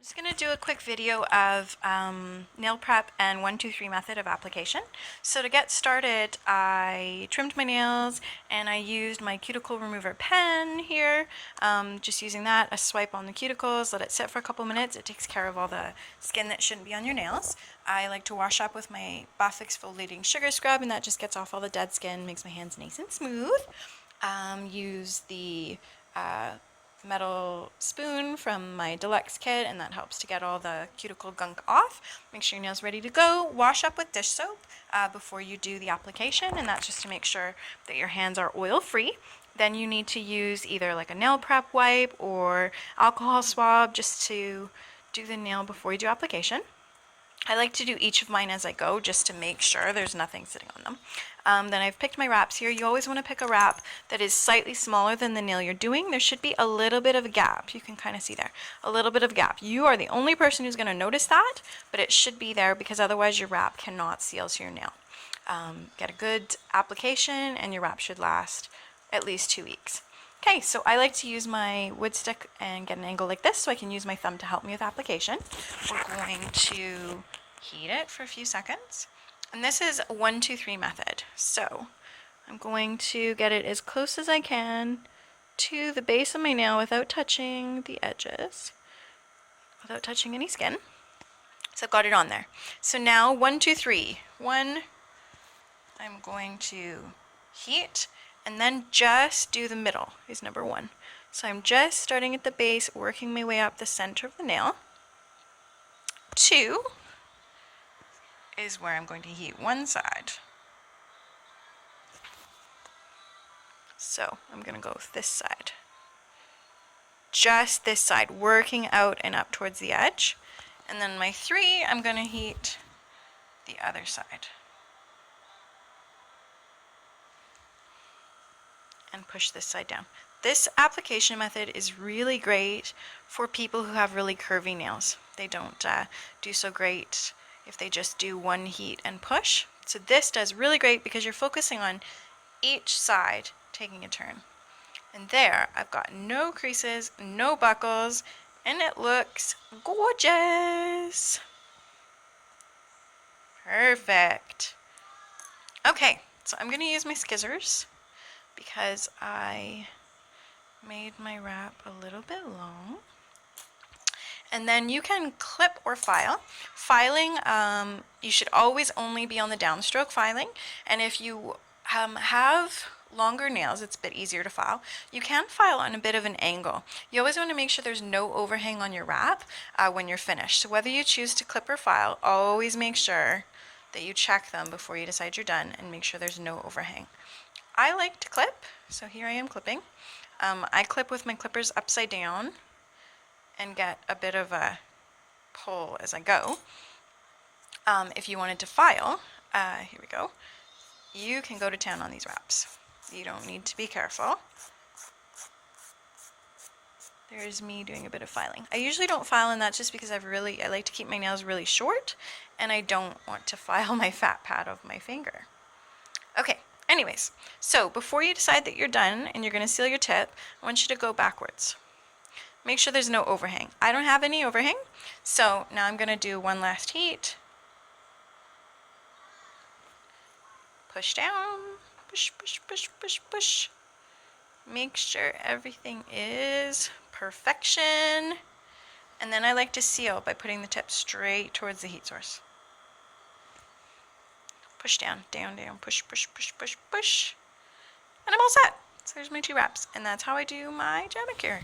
Just going to do a quick video of nail prep and 1, 2, 3 method of application. So to get started, I trimmed my nails and I used my cuticle remover pen here. Just using that, a swipe on the cuticles, let it sit for a couple minutes. It takes care of all the skin that shouldn't be on your nails. I like to wash up with my buff exfoliating sugar scrub, and that just gets off all the dead skin, makes my hands nice and smooth. Use the metal spoon from my deluxe kit, and that helps to get all the cuticle gunk off. Make sure your nails ready to go. Wash up with dish soap before you do the application, and that's just to make sure that your hands are oil free. Then you need to use either like a nail prep wipe or alcohol swab just to do the nail before you do application. I like to do each of mine as I go just to make sure there's nothing sitting on them. Then I've picked my wraps here. You always want to pick a wrap that is slightly smaller than the nail you're doing. There should be a little bit of a gap. You can kind of see there, a little bit of gap. You are the only person who's going to notice that, but it should be there because otherwise your wrap cannot seal to your nail. Get a good application and your wrap should last at least 2 weeks. Okay, so I like to use my wood stick and get an angle like this so I can use my thumb to help me with application. We're going to heat it for a few seconds. And this is a 1, 2, 3 method. So I'm going to get it as close as I can to the base of my nail without touching the edges, without touching any skin. So I've got it on there. So now 1, 2, 3. 1, I'm going to heat. And then just do the middle is number 1. So I'm just starting at the base, working my way up the center of the nail. 2 is where I'm going to heat one side. So I'm going to go with this side. Just this side, working out and up towards the edge. And then my 3, I'm going to heat the other side. And push this side down. This application method is really great for people who have really curvy nails. They don't do so great if they just do one heat and push. So this does really great because you're focusing on each side taking a turn. And there, I've got no creases, no buckles, and it looks gorgeous. Perfect. Okay, so I'm going to use my scissors because I made my wrap a little bit long. And then you can clip or file. Filing, you should always only be on the downstroke filing. And if you have longer nails, it's a bit easier to file. You can file on a bit of an angle. You always want to make sure there's no overhang on your wrap when you're finished. So whether you choose to clip or file, always make sure that you check them before you decide you're done and make sure there's no overhang. I like to clip, so here I am clipping. I clip with my clippers upside down and get a bit of a pull as I go. If you wanted to file, here we go, you can go to town on these wraps. You don't need to be careful. There's me doing a bit of filing. I usually don't file, and that's just because I like to keep my nails really short, and I don't want to file my fat pad of my finger. Okay. Anyways, so before you decide that you're done and you're going to seal your tip, I want you to go backwards. Make sure there's no overhang. I don't have any overhang, so now I'm going to do one last heat. Push down, push, push, push, push, push. Make sure everything is perfection. And then I like to seal by putting the tip straight towards the heat source. Push down, down, down, push, push, push, push, push. And I'm all set. So there's my 2 wraps. And that's how I do my Jamberry.